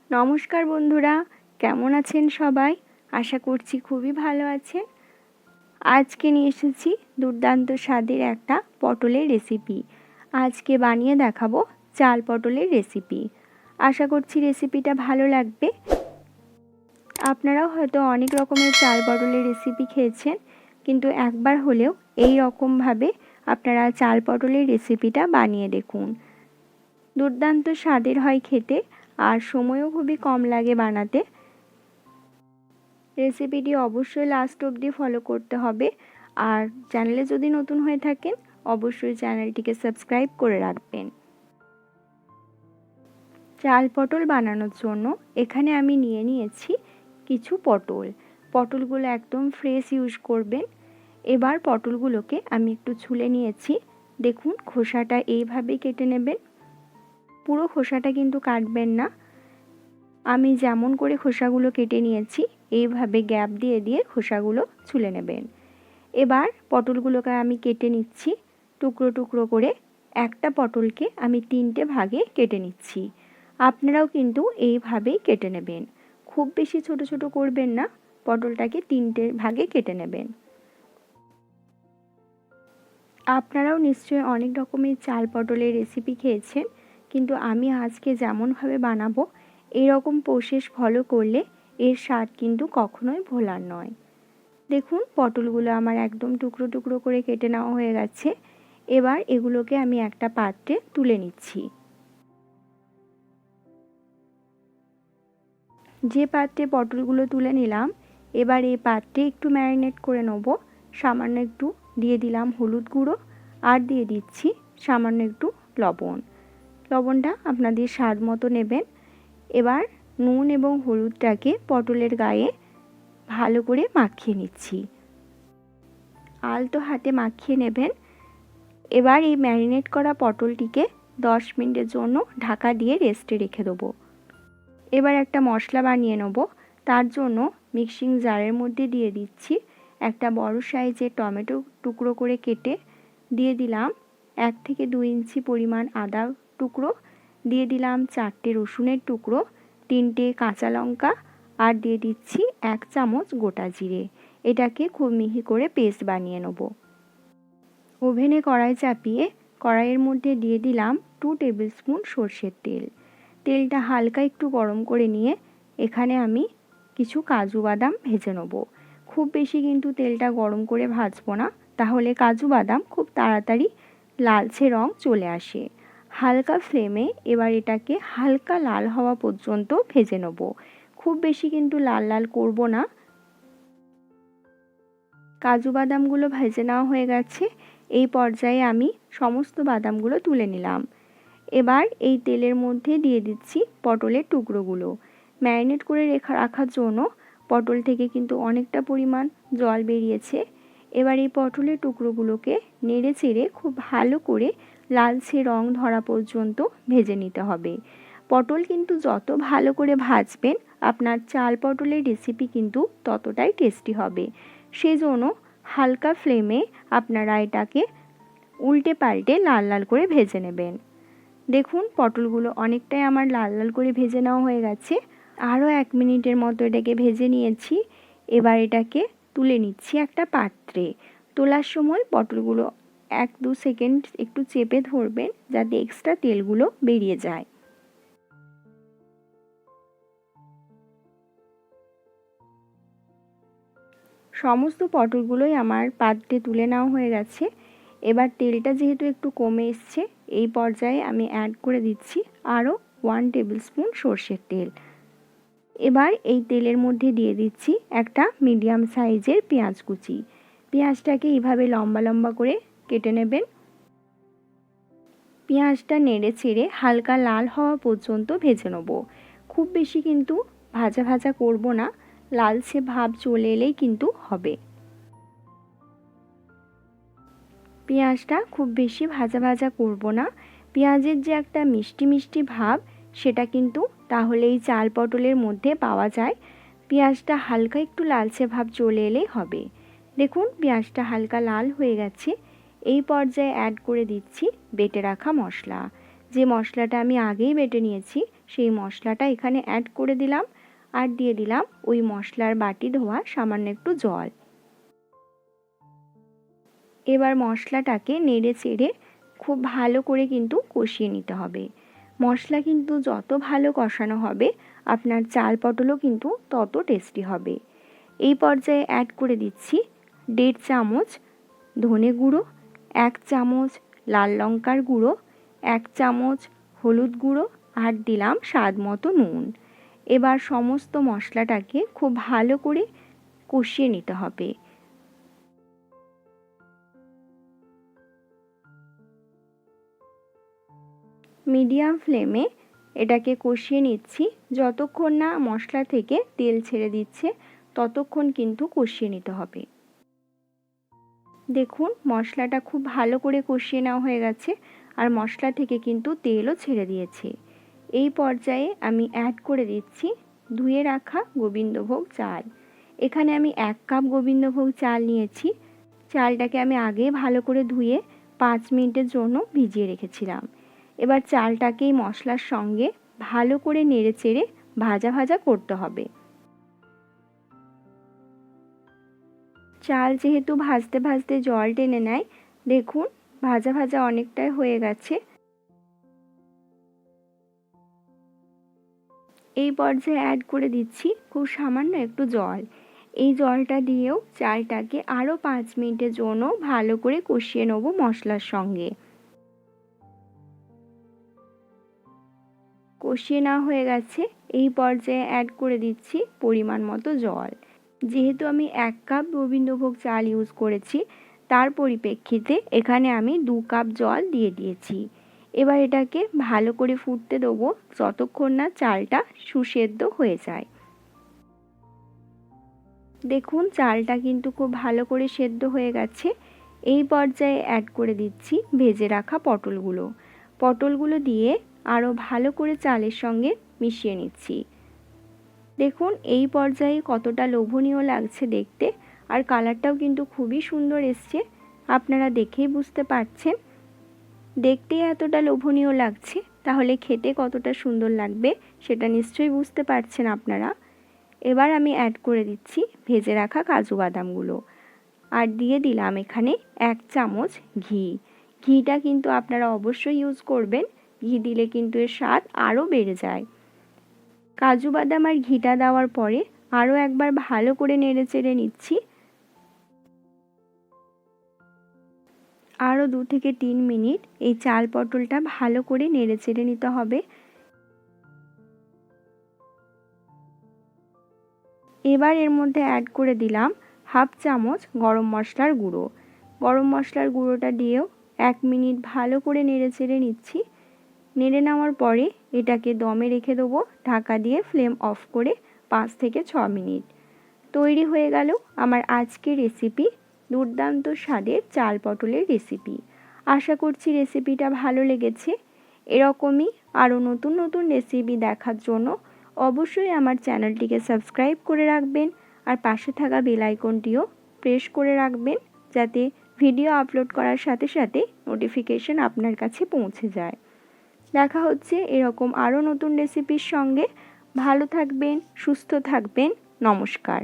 নমস্কার বন্ধুরা, কেমন আছেন সবাই? আশা করছি খুবই ভালো আছেন। আজকে নিয়ে এসেছি দুর্দান্ত স্বাদের একটা পটলের রেসিপি। আজকে বানিয়ে দেখাবো চাল পটলের রেসিপি। আশা করছি রেসিপিটা ভালো লাগবে। আপনারাও হয়তো অনেক রকমের চাল পটলের রেসিপি খেয়েছেন, কিন্তু একবার হলেও এই রকমভাবে আপনারা চাল পটলের রেসিপিটা বানিয়ে দেখুন। দুর্দান্ত স্বাদের হয় খেতে, আর সময়ও খুবই কম লাগে বানাতে। রেসিপিটি অবশ্যই লাস্ট অবধি ফলো করতে হবে, আর চ্যানেলে যদি নতুন হয়ে থাকেন অবশ্যই চ্যানেলটিকে সাবস্ক্রাইব করে রাখবেন। চাল পটল বানানোর জন্য এখানে আমি নিয়ে নিয়েছি কিছু পটল। পটলগুলো একদম ফ্রেশ ইউজ করবেন। এবার পটলগুলোকে আমি একটু ছুলে নিয়েছি। দেখুন, খোসাটা এইভাবে কেটে নেবেন। পুরো খোসাটা কিন্তু কাটবেন না। আমি যেমন করে খোসাগুলো কেটে নিয়েছি এইভাবে গ্যাপ দিয়ে দিয়ে খোসাগুলো ছুলে নেবেন। এবার পটলগুলোকে আমি কেটে নিচ্ছি টুকরো টুকরো করে। একটা পটলকে আমি 3টে ভাগে কেটে নিচ্ছি। আপনারাও কিন্তু এইভাবেই কেটে নেবেন। খুব বেশি ছোট ছোট করবেন না, পটলটাকে 3টে ভাগে কেটে নেবেন। আপনারাও নিশ্চয়ই অনেক রকমের চাল পটলের রেসিপি খেয়েছেন, কিন্তু আমি আজকে যেমনভাবে বানাবো এরকম প্রসেস ফলো করলে এর স্বাদ কিন্তু কখনোই ভোলার নয়। দেখুন, পটলগুলো আমার একদম টুকরো টুকরো করে কেটে নেওয়া হয়ে গেছে। এবার এগুলোকে আমি একটা পাত্রে তুলে নিচ্ছি। যে পাত্রে পটলগুলো তুলে নিলাম, এবার এই পাত্রে একটু ম্যারিনেট করে নেব। সামান্য একটু দিয়ে দিলাম হলুদ গুঁড়ো, আর দিয়ে দিচ্ছি সামান্য একটু লবণ। লবণটা আপনাদের স্বাদ মতো নেবেন। এবার নুন এবং হলুদটাকে পটলের গায়ে ভালো করে মাখিয়ে নিচ্ছি। আলতো হাতে মাখিয়ে নেবেন। এবার এই ম্যারিনেট করা পটলটিকে 10 মিনিটের জন্য ঢাকা দিয়ে রেস্টে রেখে দেবো। এবার একটা মশলা বানিয়ে নেব। তার জন্য মিক্সিং জারের মধ্যে দিয়ে দিচ্ছি একটা বড় সাইজের টমেটো টুকরো করে কেটে, দিয়ে দিলাম 1 থেকে 2 ইঞ্চি পরিমাণ আদা টুকরো, দিয়ে দিলাম 4টে রসুনের টুকরো, 3টে কাঁচা লঙ্কা, আর দিয়ে দিচ্ছি 1 চামচ গোটা জিরে। এটাকে খুব মিহি করে পেস্ট বানিয়ে নেব। ওভেনে কড়াই চাপিয়ে কড়াইয়ের মধ্যে দিয়ে দিলাম 2 টেবিল স্পুন সর্ষের তেল। তেলটা হালকা একটু গরম করে নিয়ে এখানে আমি কিছু কাজু বাদাম ভেজে নেব। খুব বেশি কিন্তু তেলটা গরম করে ভাজবো না, তাহলে কাজু বাদাম খুব তাড়াতাড়ি লালচে রং চলে আসে। হালকা ফ্লেমে এবার এটাকে হালকা লাল হওয়া পর্যন্ত ভেজে নেব। খুব বেশি কিন্তু লাল লাল করব না। কাজু বাদামগুলো ভেজে নেওয়া হয়ে গেছে। এই পর্যায়ে আমি সমস্ত বাদামগুলো তুলে নিলাম। এবার এই তেলের মধ্যে দিয়ে দিচ্ছি পটলের টুকরোগুলো। ম্যারিনেট করে রাখার জন্য পটল থেকে কিন্তু অনেকটা পরিমাণ জল বেরিয়েছে। এবার এই পটলের টুকরোগুলোকে নেড়ে চেড়ে খুব ভালো করে লালচে রং ধরা পর্যন্ত ভেজে নিতে হবে। পটল কিন্তু যত ভালো করে ভাজবেন আপনার চাল পটলের রেসিপি কিন্তু ততটাই টেস্টি হবে। সেই জন্য হালকা ফ্লেমে আপনারা এটাকে উল্টে পাল্টে লাল লাল করে ভেজে নেবেন। দেখুন, পটলগুলো অনেকটাই আমার লাল লাল করে ভেজে নেওয়া হয়ে গেছে। আরও 1 মিনিটের মতো এটাকে ভেজে নিয়েছি। এবার এটাকে তুলে নিচ্ছি একটা পাত্রে। তোলার সময় পটলগুলো 1-2 সেকেন্ড একটু চেপে ধরবেন, যাতে এক্সট্রা তেলগুলো বেরিয়ে যায়। সমস্ত পটলগুলোই আমার পাত্রে তুলে নেওয়া হয়ে গেছে। এবার তেলটা যেহেতু একটু কমে এসছে, এই পর্যায়ে আমি অ্যাড করে দিচ্ছি আরও 1 টেবিল স্পুন সর্ষের তেল। এবার এই তেলের মধ্যে দিয়ে দিচ্ছি একটা মিডিয়াম সাইজের পেঁয়াজ কুচি। পেঁয়াজটাকে এইভাবে লম্বা লম্বা করে কেটে নেবেন। পেঁয়াজটা নেড়ে চেড়ে হালকা লাল হওয়া পর্যন্ত ভেজে নেব। খুব বেশি কিন্তু ভাজা ভাজা করব না, লালচে ভাব চলে এলেই কিন্তু হবে। পেঁয়াজটা খুব বেশি ভাজা ভাজা করব না। পেঁয়াজের যে একটা মিষ্টি মিষ্টি ভাব, সেটা কিন্তু তাহলে এই চাল পটলের মধ্যে পাওয়া যায়। পেঁয়াজটা হালকা একটু লালচে ভাব চলে এলেই হবে। দেখুন, পেঁয়াজটা হালকা লাল হয়ে গেছে। এই পর্যায়ে অ্যাড করে দিচ্ছি বেটে রাখা মশলা। যে মশলাটা আমি আগেই বেটে নিয়েছি সেই মশলাটা এখানে অ্যাড করে দিলাম আর দিয়ে দিলাম ওই মশলার বাটি ধোয়া সামান্য একটু জল। এবার মশলাটাকে নেড়ে চেড়ে খুব ভালো করে কিন্তু কষিয়ে নিতে হবে। মশলা কিন্তু যত ভালো কষানো হবে আপনার চাল পটলও কিন্তু তত টেস্টি হবে। এই পর্যায়ে অ্যাড করে দিচ্ছি 1.5 চামচ ধনে গুঁড়ো, 1 চামচ লাল লঙ্কার গুঁড়ো, 1 চামচ হলুদ গুঁড়ো আর দিলাম স্বাদ মতো নুন। এবার সমস্ত মশলাটাকে খুব ভালো করে কষিয়ে নিতে হবে। মিডিয়াম ফ্লেমে এটাকে কষিয়ে নিচ্ছি। যতক্ষণ না মশলা থেকে তেল ছেড়ে দিচ্ছে ততক্ষণ কিন্তু কষিয়ে নিতে হবে। দেখুন মশলাটা খুব ভালো করে কষিয়ে নেওয়া হয়ে গেছে আর মশলা থেকে কিন্তু তেলও ছেড়ে দিয়েছে। এই পর্যায়ে আমি অ্যাড করে দিচ্ছি ধুয়ে রাখা গোবিন্দভোগ চাল। এখানে আমি 1 কাপ গোবিন্দভোগ চাল নিয়েছি। চালটাকে আমি আগে ভালো করে ধুয়ে 5 মিনিটের জন্য ভিজিয়ে রেখেছিলাম। এবার চালটাকেই মশলার সঙ্গে ভালো করে নেড়েচেড়ে ভাজা ভাজা করতে হবে। চাল যেহেতু ভাজতে ভাজতে জল টেনে নেয়, দেখুন ভাজা ভাজা অনেকটাই হয়ে গেছে। এই পর্যায়ে অ্যাড করে দিচ্ছি খুব সামান্য একটু জল। এই জলটা দিয়েও চালটাকে আরও 5 মিনিটের জন্য ভালো করে কষিয়ে নেব মশলার সঙ্গে। কষিয়ে নেওয়া হয়ে গেছে। এই পর্যায়ে অ্যাড করে দিচ্ছি পরিমাণ মতো জল। যেহেতু আমি 1 কাপ গোবিন্দভোগ চাল ইউজ করেছি তার পরিপ্রেক্ষিতে এখানে আমি 2 কাপ জল দিয়ে দিয়েছি। এবার এটাকে ভালো করে ফুটতে দেবো যতক্ষণ না চালটা সুসেদ্ধ হয়ে যায়। দেখুন চালটা কিন্তু খুব ভালো করে সেদ্ধ হয়ে গেছে। এই পর্যায়ে অ্যাড করে দিচ্ছি ভেজে রাখা পটলগুলো। পটলগুলো দিয়ে আরও ভালো করে চালের সঙ্গে মিশিয়ে নিচ্ছি। দেখুন এই পর্যায়ে কতটা লোভনীয় লাগছে দেখতে আর কালারটাও কিন্তু খুবই সুন্দর এসছে। আপনারা দেখেই বুঝতে পারছেন। দেখতেই এতটা লোভনীয় লাগছে তাহলে খেতে কতটা সুন্দর লাগবে সেটা নিশ্চয়ই বুঝতে পারছেন আপনারা। এবার আমি অ্যাড করে দিচ্ছি ভেজে রাখা কাজু বাদামগুলো আর দিয়ে দিলাম এখানে 1 চামচ ঘি। ঘিটা কিন্তু আপনারা অবশ্যই ইউজ করবেন। ঘি দিলে কিন্তু এর স্বাদ আরও বেড়ে যায়। কাজু বাদাম আর ঘিটা দেওয়ার পরে আরও একবার ভালো করে নেড়েচেড়ে নিচ্ছি। আরও 2 থেকে 3 মিনিট এই চাল পটলটা ভালো করে নেড়েচেড়ে নিতে হবে। এবার এর মধ্যে অ্যাড করে দিলাম 1/2 চামচ গরম মশলার গুঁড়ো। গরম মশলার গুঁড়োটা দিয়েও 1 মিনিট ভালো করে নেড়েচেড়ে নিচ্ছি। নেড়ে নেওয়ার পরে এটাকে দমে রেখে দেবো ঢাকা দিয়ে ফ্লেম অফ করে 5 থেকে 6 মিনিট। তৈরি হয়ে গেল আমার আজকের রেসিপি, দুর্দান্ত স্বাদের চাল পটলের রেসিপি। আশা করছি রেসিপিটা ভালো লেগেছে। এরকমই আরও নতুন নতুন রেসিপি দেখার জন্য অবশ্যই আমার চ্যানেলটিকে সাবস্ক্রাইব করে রাখবেন আর পাশে থাকা বেল আইকনটিও প্রেস করে রাখবেন যাতে ভিডিও আপলোড করার সাথে সাথে নোটিফিকেশন আপনার কাছে পৌঁছে যায়। দেখা হচ্ছে এরকম আরও নতুন রেসিপির সঙ্গে। ভালো থাকবেন, সুস্থ থাকবেন। নমস্কার।